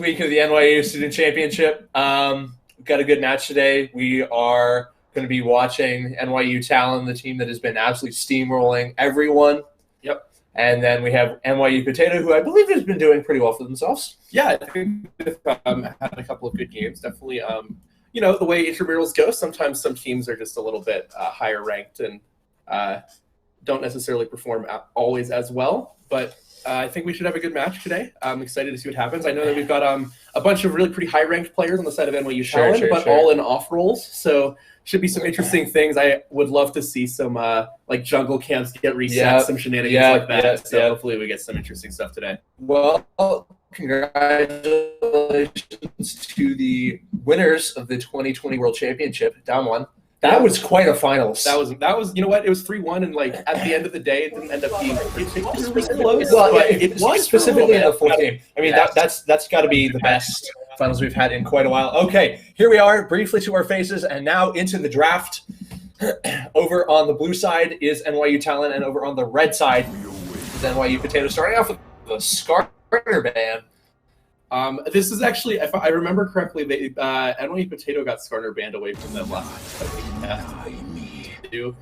week of the NYU Student Championship. We've got a good match today. We are going to be watching NYU Talon, the team that has been absolutely steamrolling everyone. Yep. And then we have NYU Potato, who I believe has been doing pretty well for themselves. Yeah, I think they've had a couple of good games. Definitely, the way intramurals go, sometimes some teams are just a little bit higher ranked and don't necessarily perform always as well. But I think we should have a good match today. I'm excited to see what happens. I know that we've got a bunch of really pretty high-ranked players on the side of NYU Talon, but all in off roles. So should be some interesting things. I would love to see some jungle camps get reset, some shenanigans like that. So hopefully we get some interesting stuff today. Well, congratulations to the winners of the 2020 World Championship. Down one. That was quite a finals. That was you know what? It was 3-1, and at the end of the day, it didn't end up being particularly close. Well, it was specifically in the fourth game. I mean, that's got to be the best finals we've had in quite a while. Okay, here we are, briefly to our faces, and now into the draft. Over on the blue side is NYU Talon, and over on the red side is NYU Potato. Starting off with the Skarner band. This is actually, if I remember correctly, NYU Potato got Skarner banned away from them last.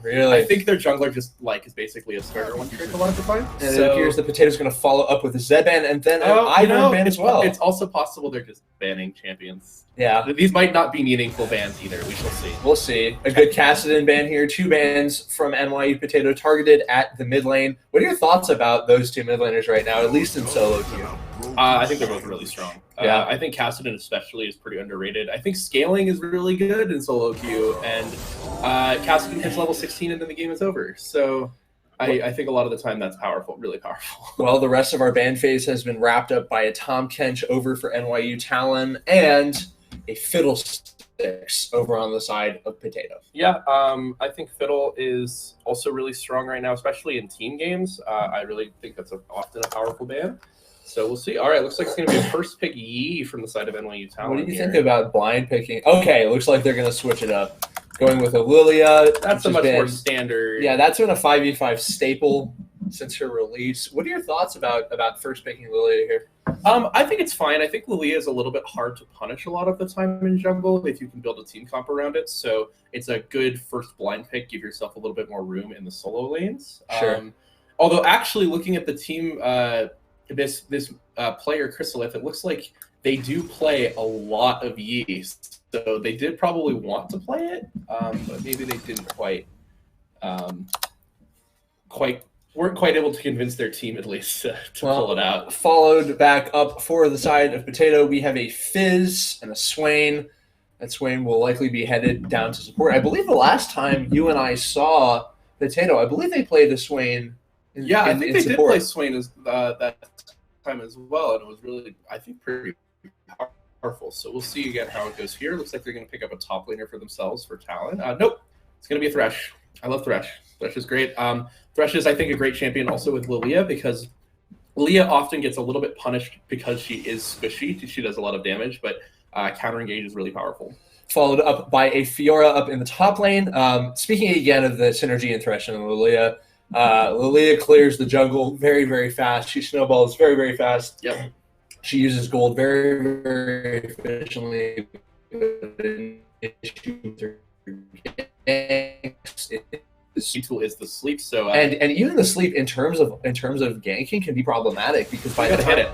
Really? I think their jungler just is basically a Skarner one trick a lot of the time. And it appears the Potato's going to follow up with a Zed ban and then an Ivern ban as well. It's also possible they're just banning champions. Yeah. These might not be meaningful bans either. We shall see. We'll see. A good Kassadin ban here. 2 bans from NYU Potato targeted at the mid lane. What are your thoughts about those 2 mid laners right now, at least in solo queue? I think they're both really strong. Yeah. I think Kassadin especially is pretty underrated. I think scaling is really good in solo queue, and Kassadin hits level 16 and then the game is over. So I think a lot of the time that's powerful, really powerful. Well, the rest of our ban phase has been wrapped up by a Tom Kench over for NYU Talon and a Fiddlesticks over on the side of Potato. Yeah, I think Fiddle is also really strong right now, especially in team games. I really think that's often a powerful ban. So we'll see. All right, looks like it's going to be a first pick Yi from the side of NYU Talon. What do you think about blind picking? Okay, it looks like they're going to switch it up. Going with a Lillia. That's a much more standard. Yeah, that's been a 5v5 staple since her release. What are your thoughts about first picking Lillia here? I think it's fine. I think Lillia is a little bit hard to punish a lot of the time in jungle if you can build a team comp around it. So it's a good first blind pick. Give yourself a little bit more room in the solo lanes. Sure. Although actually looking at the team, this player Chrysalith, it looks like they do play a lot of Yi. So they did probably want to play it, but maybe they didn't weren't quite able to convince their team at least to pull it out. Followed back up for the side of Potato, we have a Fizz and a Swain. That Swain will likely be headed down to support. I believe the last time you and I saw Potato, I believe they played the Swain. I think they did play Swain that time as well, and it was really, I think, pretty powerful. So we'll see again how it goes here. Looks like they're going to pick up a top laner for themselves for Talon. Nope, it's going to be a Thresh. I love Thresh. Thresh is great. Thresh is, I think, a great champion also with Lillia, because Lillia often gets a little bit punished because she is squishy. She does a lot of damage, but counter engage is really powerful. Followed up by a Fiora up in the top lane. Speaking again of the synergy in Thresh and Lillia, Lillia clears the jungle very, very fast. She snowballs very, very fast. Yep. She uses gold very, very efficiently. The tool is the sleep, so and even the sleep in terms of ganking can be problematic, because by the time hit it.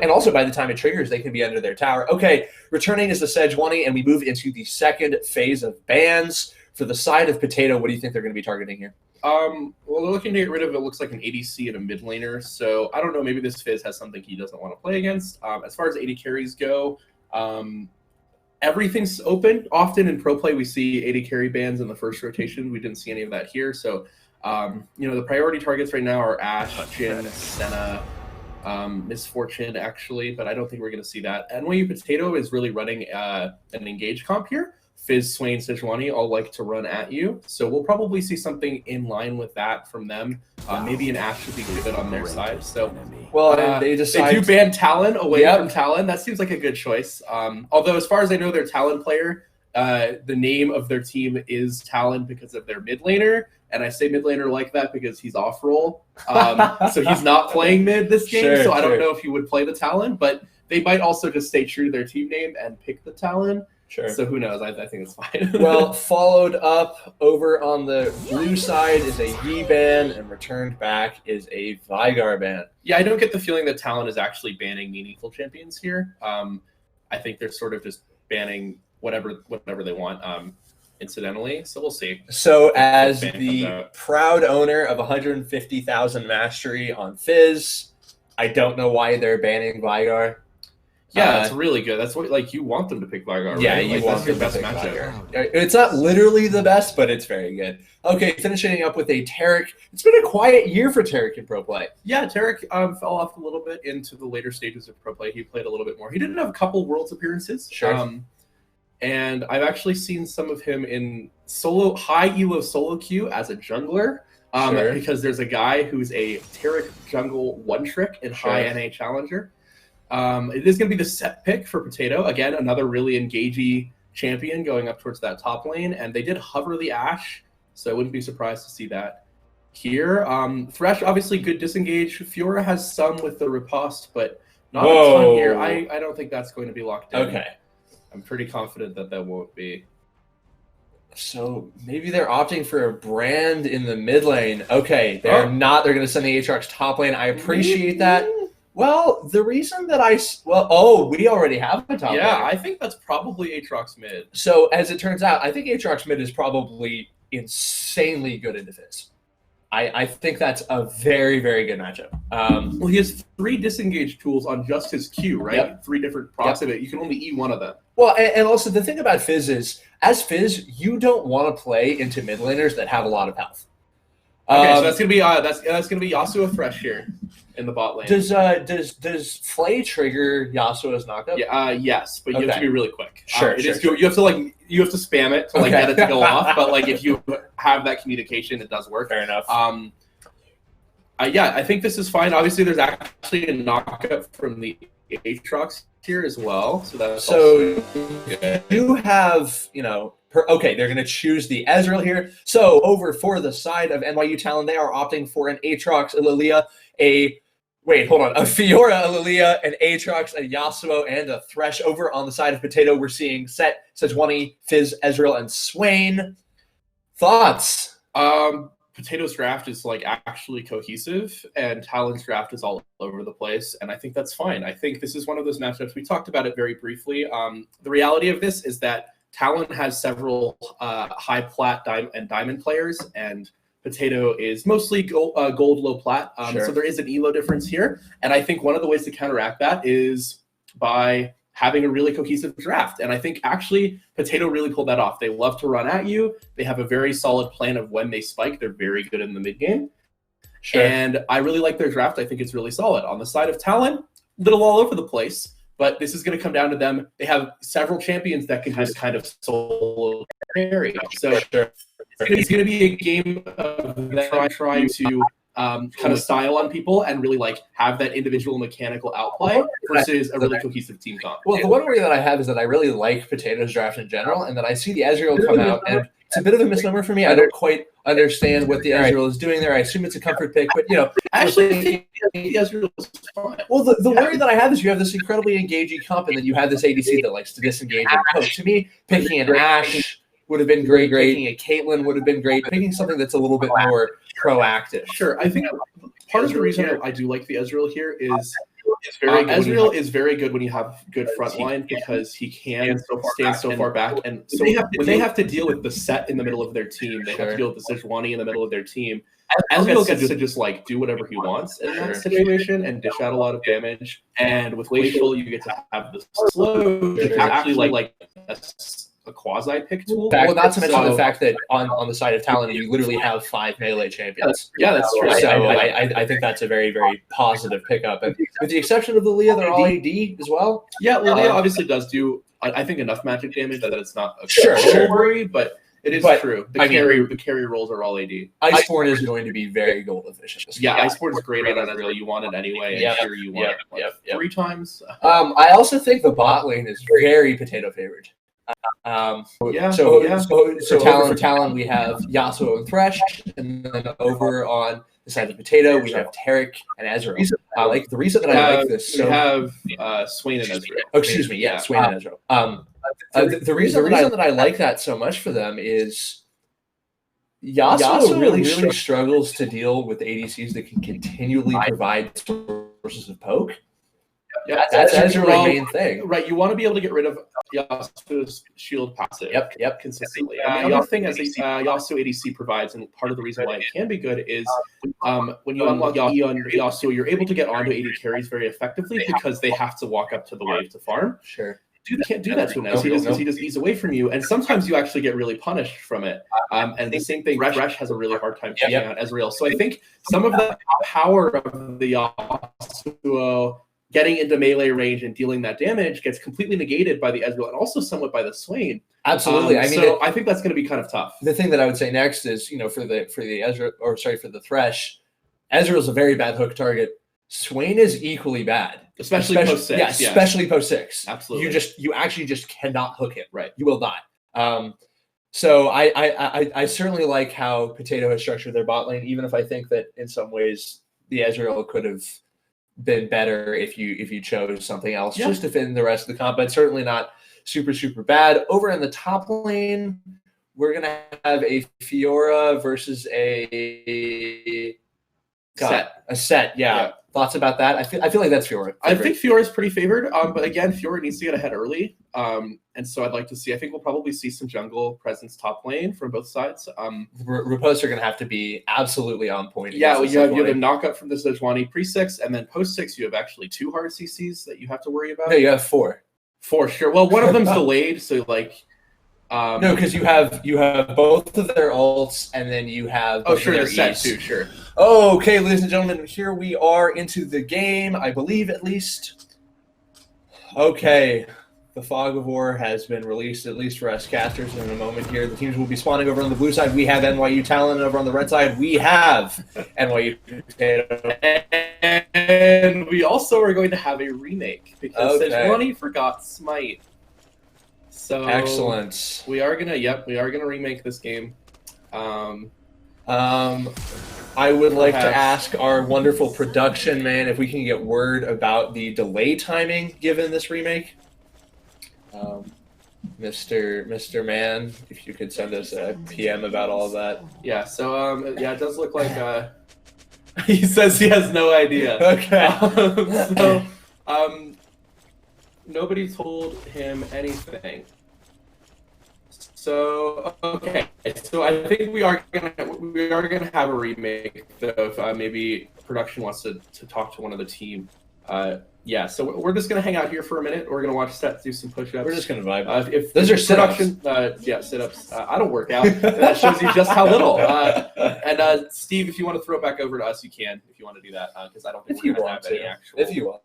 and also by the time it triggers, they can be under their tower. Okay, returning is the Sejuani, and we move into the second phase of bans. For the side of Potato, what do you think they're going to be targeting here? Well, they're looking to get rid of, it looks like, an ADC and a mid laner. So I don't know, maybe this Fizz has something he doesn't want to play against. As far as AD carries go, everything's open. Often in pro play, we see AD carry bans in the first rotation. We didn't see any of that here. So, the priority targets right now are Ashe, Jhin, Senna, Misfortune, actually, but I don't think we're going to see that. NYU Potato is really running an engage comp here. Fizz, Swain, Sejuani all like to run at you. So we'll probably see something in line with that from them. Maybe an Ashe should be good on their side. So, they do ban Talon away from Talon. That seems like a good choice. Although, as far as I know, their Talon player, the name of their team is Talon because of their mid laner. And I say mid laner like that because he's off role. So he's not playing mid this game. I don't know if he would play the Talon. But They might also just stay true to their team name and pick the Talon. Sure. So who knows? I think it's fine. Well, followed up over on the blue side is a Yi ban, and returned back is a Veigar ban. Yeah, I don't get the feeling that Talon is actually banning meaningful champions here. I think they're sort of just banning whatever they want, incidentally. So we'll see. So as the proud owner of 150,000 mastery on Fizz, I don't know why they're banning Veigar. Yeah, it's really good. That's what you want them to pick Veigar. Yeah, right? you want your best pick matchup. It's not literally the best, but it's very good. Okay, finishing up with a Tarek. It's been a quiet year for Tarek in pro play. Yeah, Tarek fell off a little bit into the later stages of pro play. He played a little bit more. He didn't have a couple Worlds appearances. Sure. And I've actually seen some of him in high elo solo queue as a jungler. Sure. Because there's a guy who's a Tarek jungle one trick in high NA challenger. It is going to be the set pick for Potato. Again, another really engagey champion going up towards that top lane. And they did hover the Ashe, so I wouldn't be surprised to see that here. Thresh, obviously good disengage. Fiora has some with the riposte, but not a ton here. I don't think that's going to be locked in. Okay. I'm pretty confident that won't be. So maybe they're opting for a brand in the mid lane. Okay, they're not. They're going to send the Aatrox top lane. I appreciate that. Well, the reason that we already have a top lane. Yeah, I think that's probably Aatrox mid. So as it turns out, I think Aatrox mid is probably insanely good into Fizz. I think that's a very, very good matchup. Well, he has 3 disengage tools on just his Q, right? Yep. 3 different procs of it. You can only E one of them. Well, and also the thing about Fizz is, as Fizz, you don't want to play into mid laners that have a lot of health. Okay, so that's gonna be that's gonna be Yasuo Thresh here in the bot lane. Does Flay trigger Yasuo's knockup? Yeah, yes, but you have to be really quick. Sure, you have to you have to spam it to get it to go off. But if you have that communication, it does work. Fair enough. Yeah, I think this is fine. Obviously, there's actually a knockup from the Aatrox here as well. So you have okay, they're going to choose the Ezreal here. So over for the side of NYU Talon, they are opting for an Aatrox, a Lillia, a Fiora, a Lillia, an Aatrox, a Yasuo, and a Thresh. Over on the side of Potato, we're seeing Set, Sejuani, Fizz, Ezreal, and Swain. Thoughts? Potato's draft is actually cohesive, and Talon's draft is all over the place, and I think that's fine. I think this is one of those matchups. We talked about it very briefly. The reality of this is that Talon has several high plat and diamond players, and Potato is mostly gold low plat. So there is an elo difference here, and I think one of the ways to counteract that is by having a really cohesive draft. And I think actually Potato really pulled that off. They love to run at you. They have a very solid plan of when they spike. They're very good in the mid game. Sure. And I really like their draft. I think it's really solid. On the side of Talon, little all over the place, but this is going to come down to them. They have several champions that can just kind of solo carry. So it's going to be a game of them trying to kind of style on people and really have that individual mechanical outplay versus a really cohesive team comp. Well, the one worry that I have is that I really like Potato's draft in general, and that I see the Ezreal come out, and it's a bit of a misnomer for me. I don't quite understand what the Ezreal is doing there. I assume it's a comfort pick, but actually, I think the Ezreal is fine. Well, the worry that I have is you have this incredibly engaging comp, and then you have this ADC that likes to disengage and poke. To me, picking an Ashe would have been great. Picking a Caitlyn would have been great. Picking something that's a little bit more proactive. Sure. I think part of the reason I do like the Ezreal here is Ezreal is very good when you have good front line because he can stand so far back. And so when they have to deal with the Set in the middle of their team, they have to deal with the Sejuani in the middle of their team. Ezreal gets to just do whatever he wants in that situation and dish out a lot of damage. And with Glacial, you get to have the slow, actually a quasi pick tool. Well, not to mention the fact that on the side of Talon, you literally have 5 melee champions. Yeah, that's true. So I think that's a very, very positive pickup. And with the exception of Lillia, they're all AD as well. Yeah, Lillia obviously does do, I think, enough magic damage that it's not a worry, but it is true. The carry rolls are all AD. Iceborne is going to be very gold efficient. Yeah, Iceborne is great on Ezreal. You want it anyway, and here you want it 3 times. I also think the bot lane is very Potato favored. So Talon, we have Yasuo and Thresh, and then over on the side of Potato, we have Tarek and Ezreal. The reason that I like this, we have Swain and Ezreal. Oh, excuse me, yeah, Swain and Ezreal. The reason that I like that so much for them is Yasuo really struggles to deal with ADCs that can continually provide sources of poke. Yeah, that's Ezreal's main thing. Right, you want to be able to get rid of Yasuo's shield passive consistently. And the other thing as Yasuo ADC provides, and part of the reason why it can be good is when you unlock Yasuo, you're able to get onto AD carries very effectively because they have to walk up to the wave to farm. Sure. You can't do that to him now. He just ease away from you, and sometimes you actually get really punished from it. And the same thing, Resh has a really hard time taking out Ezreal. So I think some of the power of the Yasuo getting into melee range and dealing that damage gets completely negated by the Ezreal and also somewhat by the Swain. Absolutely. I mean, so I think that's going to be kind of tough. The thing that I would say next is, for the Thresh, Ezreal's a very bad hook target. Swain is equally bad, especially post 6. Yeah, especially post 6. Absolutely. You actually just cannot hook him. Right. You will not. So I certainly like how Potato has structured their bot lane, even if I think that in some ways the Ezreal could have been better if you chose something else just to fit in the rest of the comp, but certainly not super bad. Over in the top lane, we're gonna have a Fiora versus a set. Yeah. Thoughts about that? I feel like that's Fiora. I think Fiora is pretty favored, but again, Fiora needs to get ahead early, and so I'd like to see. I think we'll probably see some jungle presence top lane from both sides. Riposte are going to have to be absolutely on point. Yeah, you have a knockup from the Sejuani pre-6, and then post-6 you have actually 2 hard CCs that you have to worry about. No, you have 4. 4, sure. Well, one of them's delayed, so like. No, because you have both of their ults, and then you have their set too. Sure. Okay, ladies and gentlemen, here we are into the game, I believe at least. Okay, the Fog of War has been released, at least for us casters. In a moment here, the teams will be spawning over on the blue side. We have NYU Talon, and over on the red side, we have NYU Potato. And we also are going to have a remake because Sejuani forgot Smite. So excellent. We are gonna remake this game. I would like to ask our wonderful production man if we can get word about the delay timing given this remake. Mr. Man, if you could send us a PM about all of that. Yeah. So it does look like he says he has no idea. Okay. Nobody told him anything. So okay, so I think we are gonna have a remake. Though if maybe production wants to talk to one of the team. So we're just gonna hang out here for a minute. We're gonna watch Seth do some push-ups. We're just gonna vibe. If those are sit-ups. Sit-ups. I don't work out. That shows you just how little. And Steve, if you want to throw it back over to us, you can. If you want to do that, because I don't think we're gonna have any actual. If you want.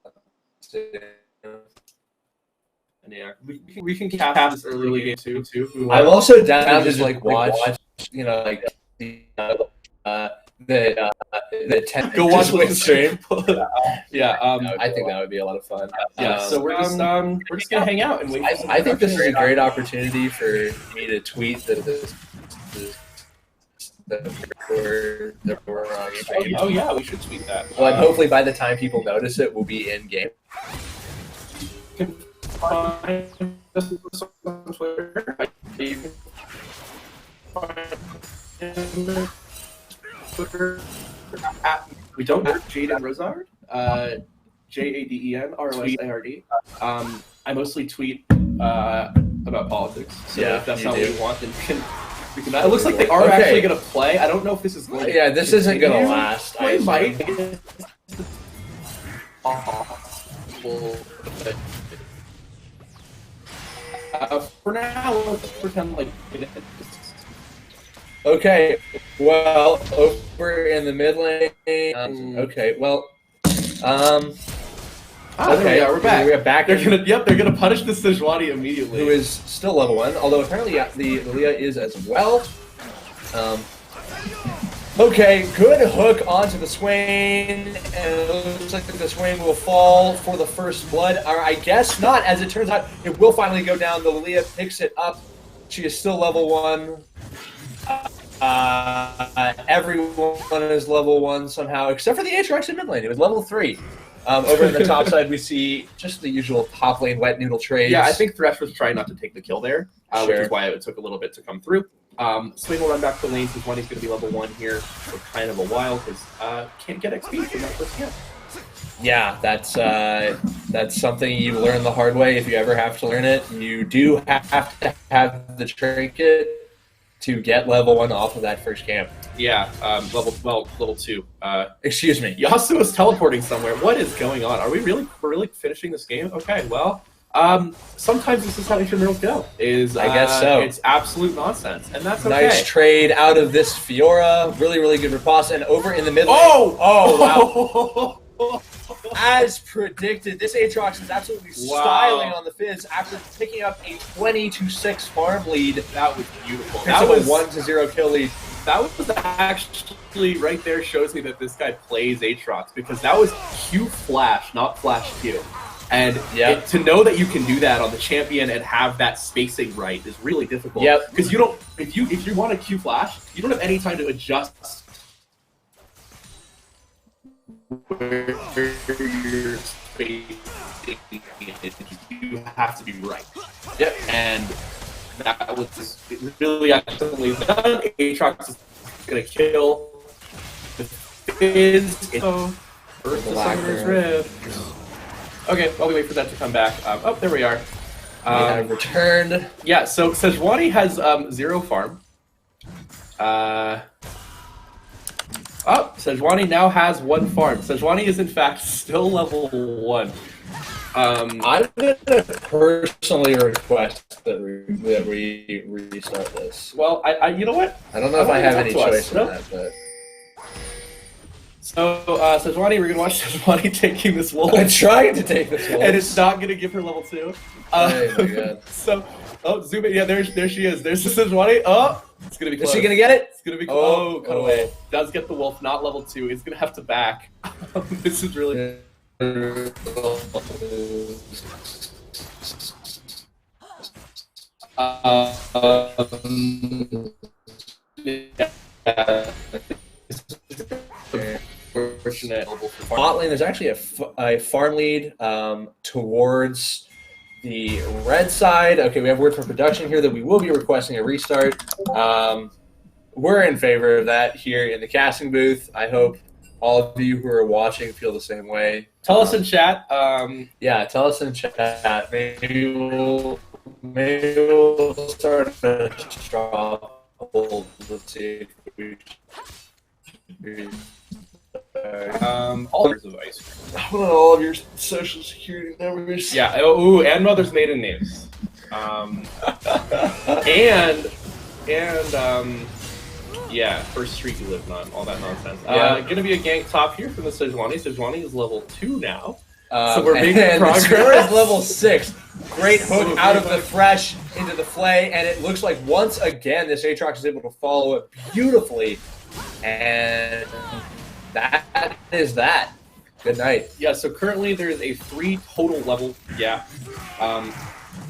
Yeah, we can cap this early game too. I'm also down to just watch, the 10. Go watch the stream. I think that would be a lot of fun. So we're just gonna hang out and wait. I think this is a great opportunity for me to tweet that we're on stream. Oh yeah, we should tweet that. Well, and hopefully by the time people notice it, we'll be in game. Find us on Twitter. We don't have Jaden Rosard. JADEN ROSARD. I mostly tweet about politics. So if that's not what we want, then we can. It looks like they are actually going to play. I don't know if this is going to. Yeah, this isn't going to last. It might. For now, let's pretend like it is. Okay, well, over in the mid lane. Okay, well, okay, yeah, we're back. We're back. They're gonna punish the Sejuani immediately. Who is still level 1, although apparently the Lillia is as well. Okay, good hook onto the Swain, and it looks like the Swain will fall for the first blood. Or I guess not, as it turns out, it will finally go down. The Lillia picks it up. She is still level 1. Everyone is level 1 somehow, except for the Aatrox in mid lane. It was level 3. Over in the top side, we see just the usual top lane wet noodle trades. Yeah, I think Thresh was trying not to take the kill there, Sure. which is why it took a little bit to come through. Swing will run back to the lane. Sejuani's going to be level 1 here for kind of a while because can't get XP from that first camp. Yeah, that's something you learn the hard way if you ever have to learn it. You do have to have the trinket to get level 1 off of that first camp. Yeah, level 2. Excuse me. Yasuo is teleporting somewhere. What is going on? Are we really finishing this game? Okay, well, sometimes this is how intramurals go. I guess so. It's absolute nonsense, and that's okay. Nice trade out of this Fiora. Really good riposte. And over in the middle. Oh, wow. As predicted, this Aatrox is absolutely styling on the Fizz after picking up a 20-6 farm lead. That was beautiful. That was a 1-0 kill lead. That was actually right there shows me that this guy plays Aatrox because that was Q flash, not flash Q. And to know that you can do that on the champion and have that spacing right is really difficult. Yep. Because you don't, if you want a Q flash, you don't have any time to adjust where your spacing is. You have to be right. Yep. And that was really accidentally done. Aatrox is gonna kill the Fizz. First the Summoner's Rift. Okay, while we wait for that to come back. Oh, there we are. Returned. Yeah, so Sejuani has 0 farm. Sejuani now has 1 farm. Sejuani is in fact still level 1. I'm going to personally request that we restart this. Well, you know what? I don't know if I have any choice in that, but... So, Sejuani, we're going to watch Sejuani taking this wolf. I'm trying to take this wolf. And it's not going to give her level 2. Oh my god. So, zoom in. Yeah, there she is. There's the Sejuani. Oh, it's going to be close. Is she going to get it? It's going to be close. Oh, cut away. Does get the wolf, not level 2. He's going to have to back. This is really... Bot lane, there's actually a farm lead towards the red side. Okay, we have word from production here that we will be requesting a restart. We're in favor of that here in the casting booth. I hope all of you who are watching feel the same way. Tell us in chat. Yeah, tell us in chat. Maybe we'll start a straw poll. Let's see if we all of ice cream. I want all of your social security numbers. Yeah. Ooh, and mother's maiden names. Yeah, first street you lived on, all that nonsense. Gonna be a gank top here from the Sejuani. Sejuani is level 2 now. So we're making progress. The Skarner is level 6. Great hook out of the Thresh into the Flay, and it looks like once again this Aatrox is able to follow it beautifully. And that is that. Good night. Yeah, so currently there's a 3 total level. Yeah.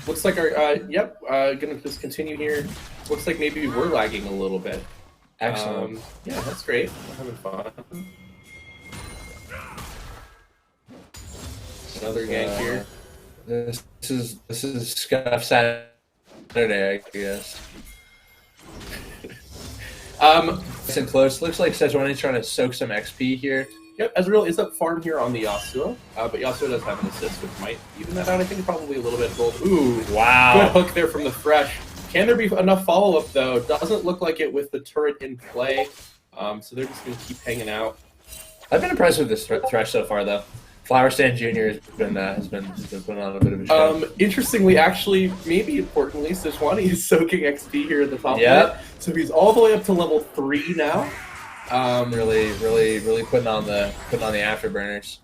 Looks like our, gonna just continue here. Looks like maybe we're lagging a little bit. Excellent. Yeah, that's great. We're having fun. Another gang here. This is Scuff Saturday, I guess. Nice and close. Looks like Sejuani's trying to soak some XP here. Yep, Ezreal is up farm here on the Yasuo, but Yasuo does have an assist, which might even that out. I think probably a little bit bold. Ooh, wow. Good hook there from the Thresh. Can there be enough follow-up, though? Doesn't look like it with the turret in play, so they're just going to keep hanging out. I've been impressed with this Thresh so far, though. Flower Stand Jr. has been putting on a bit of a show. Interestingly, actually, maybe importantly, Sejuani is soaking XP here at the top lane. So he's all the way up to level 3 now. Really putting on the afterburners.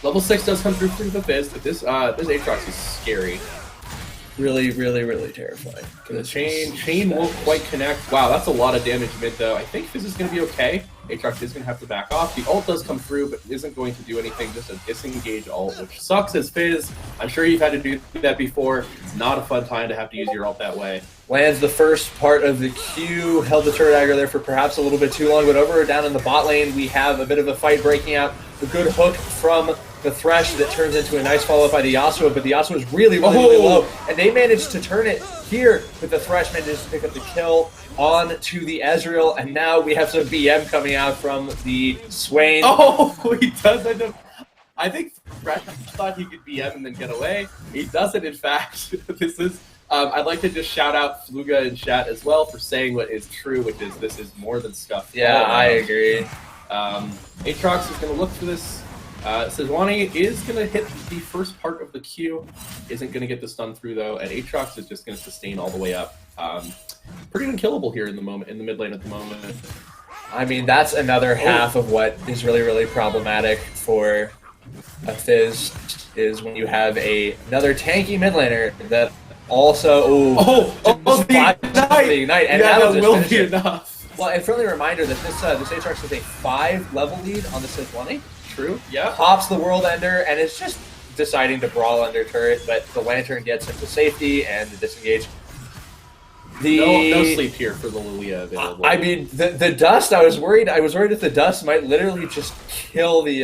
Level 6 does come through the Fizz, but this Aatrox is scary. Really, really, really terrifying. The chain won't quite connect. Wow, that's a lot of damage mid, though. I think this is going to be okay. Aatrox is going to have to back off. The ult does come through, but isn't going to do anything. Just a disengage ult, which sucks as Fizz. I'm sure you've had to do that before. It's not a fun time to have to use your ult that way. Lands the first part of the Q, held the turret aggro there for perhaps a little bit too long, but over down in the bot lane, we have a bit of a fight breaking out. A good hook from the Thresh that turns into a nice follow-up by the Yasuo, but the Yasuo is really, really low, and they managed to turn it here, but the Thresh manages to pick up the kill on to the Ezreal, and now we have some BM coming out from the Swain. Oh, he does end up... I think Thresh thought he could BM and then get away. He doesn't, in fact. This is... I'd like to just shout out Fluga in chat as well for saying what is true, which is this is more than scuffed. Yeah, I agree. Aatrox is going to look for this. Sejuani is going to hit the first part of the Q. Isn't going to get the stun through, though, and Aatrox is just going to sustain all the way up. Pretty unkillable here in the mid lane at the moment. I mean, that's another half of what is really, really problematic for a Fizz, is when you have another tanky mid laner that also the ignite, and yeah, that'll that just will finish be it. enough. Well, a friendly reminder that this Aatrox is a 5-level lead on the Sejuani. True. Yeah. Pops the World Ender and is just deciding to brawl under turret, but the Lantern gets him to safety and the disengage. No sleep here for the Lillia available. I mean, the dust. I was worried that the dust might literally just kill the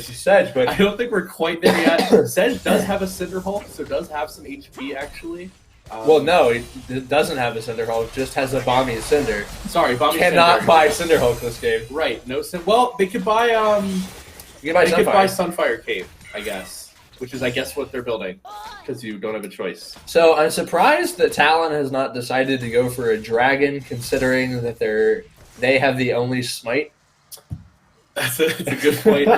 Sedge, but I don't think we're quite there yet. Sedge does have a Cinder Hulk, so does have some HP actually. Well, no, it doesn't have a Cinder Hulk. It just has a Bomby Cinder. Sorry, Bomby cannot Cinder. buy Cinder Hulk this game. Right. No Cinder. Well, they could buy You can buy Sunfire Cape, I guess, which is what they're building, because you don't have a choice. So I'm surprised that Talon has not decided to go for a dragon, considering that they have the only smite. That's a good point.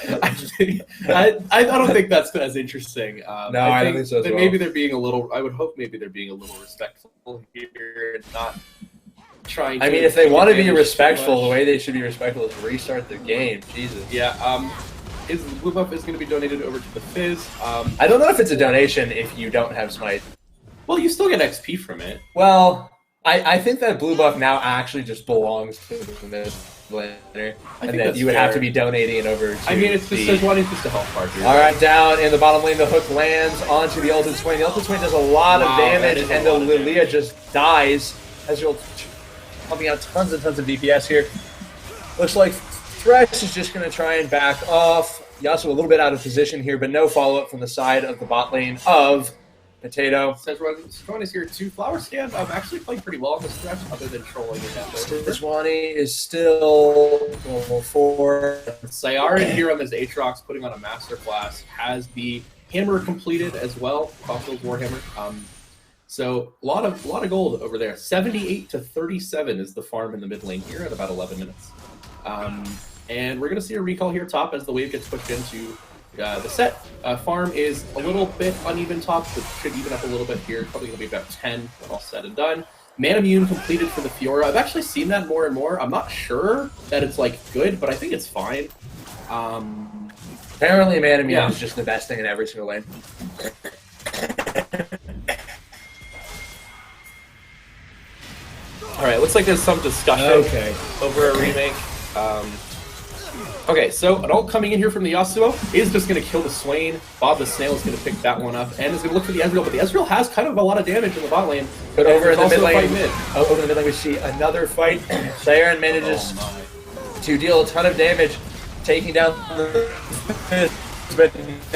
I don't think that's as interesting. No, I don't think so as well. Maybe they're being a little. I would hope maybe they're being a little respectful here and not trying to... I mean, if they want to be respectful, the way they should be respectful is restart the game. Jesus. Yeah, his blue buff is going to be donated over to the Fizz. I don't know if it's a donation if you don't have Smite. Well, you still get XP from it. Well, I think that blue buff now actually just belongs to the mid laner, and that you would have to be donating it over to I mean, it's just Sejuani just a health card here. Alright, down in the bottom lane, the hook lands onto the ultimate Swain. The ultimate Swain does a lot of damage, and the Lillia just dies as you're pumping out tons and tons of DPS here. Looks like Thresh is just going to try and back off. Yasuo a little bit out of position here, but no follow-up from the side of the bot lane of Potato. Sejuani is here too. Flower Scan actually playing pretty well on this stretch, other than trolling it. Sejuani is still level 4. Sayara here on this Aatrox, putting on a masterclass, has the hammer completed as well. Cosmo's Warhammer. So a lot of gold over there. 78 to 37 is the farm in the mid lane here at about 11 minutes. And we're going to see a recall here top as the wave gets pushed into the set. Farm is a little bit uneven top, but should even up a little bit here. Probably going to be about 10 when all said and done. Man Immune completed for the Fiora. I've actually seen that more and more. I'm not sure that it's like good, but I think it's fine. Apparently Man Immune is just the best thing in every single lane. Alright, looks like there's some discussion over a remake. Okay, so an ult coming in here from the Yasuo is just going to kill the Swain. Bob the Snail is going to pick that one up and is going to look for the Ezreal, but the Ezreal has kind of a lot of damage in the bot lane. But over in the mid lane, we see another fight. Sayara manages to deal a ton of damage, taking down the but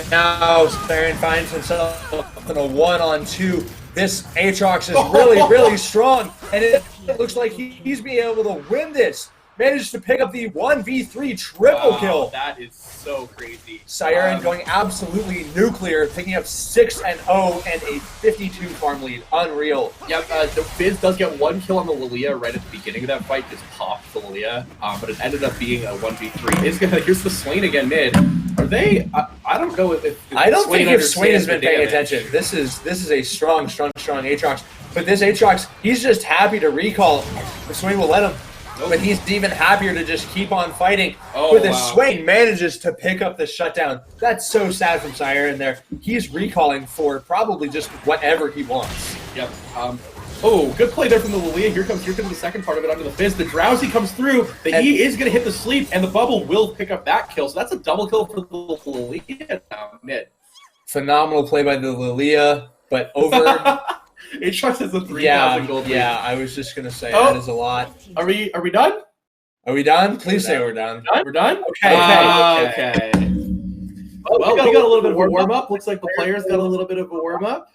now Sayara finds himself in a 1-on-2. This Aatrox is really, really strong, and it looks like he's being able to win this. Managed to pick up the 1v3 triple kill. That is so crazy. Sayara going absolutely nuclear, picking up 6-0 and a 52 farm lead. Unreal. Yep, the Fizz does get one kill on the Lillia right at the beginning of that fight, just popped the Lillia, but it ended up being a 1v3. Here's the Swain again mid. Are they? I don't know if I don't think if Swain has been paying attention. This is a strong Aatrox. But this Aatrox, he's just happy to recall. If Swain will let him. but he's even happier to just keep on fighting. Oh, But the wow. Swain manages to pick up the shutdown. That's so sad from Sire in there. He's recalling for probably just whatever he wants. Yep. Oh, good play there from the Lillia. Here comes the second part of it onto the Fizz. The Drowsy comes through. The E is going to hit the sleep, and the Bubble will pick up that kill. So that's a double kill for the Lillia now, mid. Phenomenal play by the Lillia, but over. Aatrox has a 3,000 gold lead. Yeah, I was just going to say Oh. that is a lot. Are we done? Are we done? Please say we're done. We're done? Okay. Well, we got a little bit of a warm-up. Looks like the players got a little bit of a warm-up.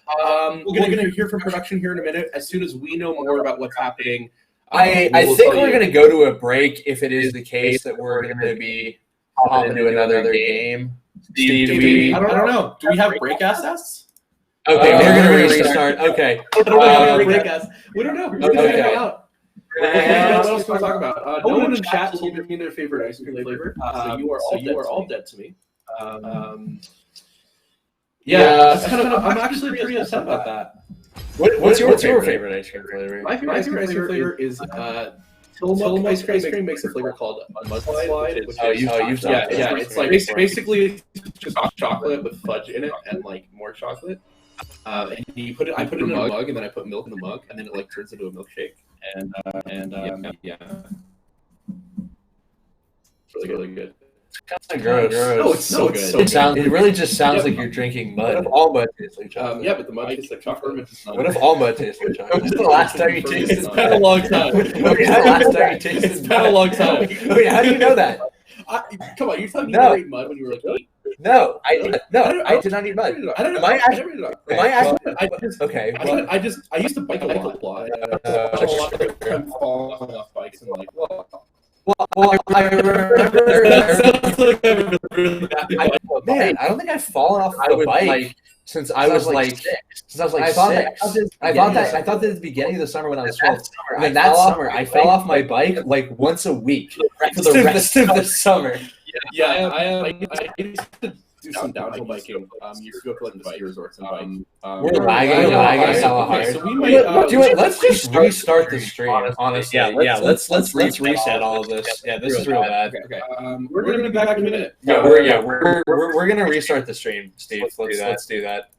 We're going to hear from production here in a minute. As soon as we know more about what's happening, I think we're going to go to a break if it is the case that we're going to be hopping into another game. Steve, I don't know. Do we have break assets? Okay, we're going to restart. Okay. I don't know how to break us. We don't know. We're going to Okay. figure it out. What else can we talk about? No one in the chat told me their favorite ice cream flavor. So you are all dead to me. Yeah, that's kind of. I'm actually pretty upset about that. What's your favorite ice cream flavor? My favorite ice cream flavor is Talon ice cream makes a flavor called mudslide. It's like basically just hot chocolate with fudge in it and like more chocolate. And I put it in a mug, and then I put milk in the mug, and then it like turns into a milkshake. And yeah, it's really good. Kind of gross. No, it's so good. It really just sounds like you're drinking mud. What if all mud tastes like chocolate? Yeah, but the mud tastes like chocolate. What if all mud tastes like chocolate? When's the last time you tasted? It's been a long time. When's the last time you tasted? It's been a long time. Wait, how do you know that? Come on, you're telling me you never ate mud when you were like 8? No, I did not eat mud. I don't know. Am I actually? Okay. I used to bike a lot. A lot of them falling off bikes and like, whoa. Well, I remember. That sounds like I'm really bad. Man, I don't think I've fallen off the bike since I was like 6. I thought that at the beginning of the summer when I was 12. And then that summer, I fell off my bike like once a week for the rest of the summer. Yeah, I used to do some downhill biking. Used to go to like the ski resorts and bike. We're lagging hella hard. So we might let's just restart the stream. Honestly, let's reset all of this. Yeah, this is real bad. Okay. We're gonna be back in a minute. We're gonna restart the stream, Steve. Let's do that.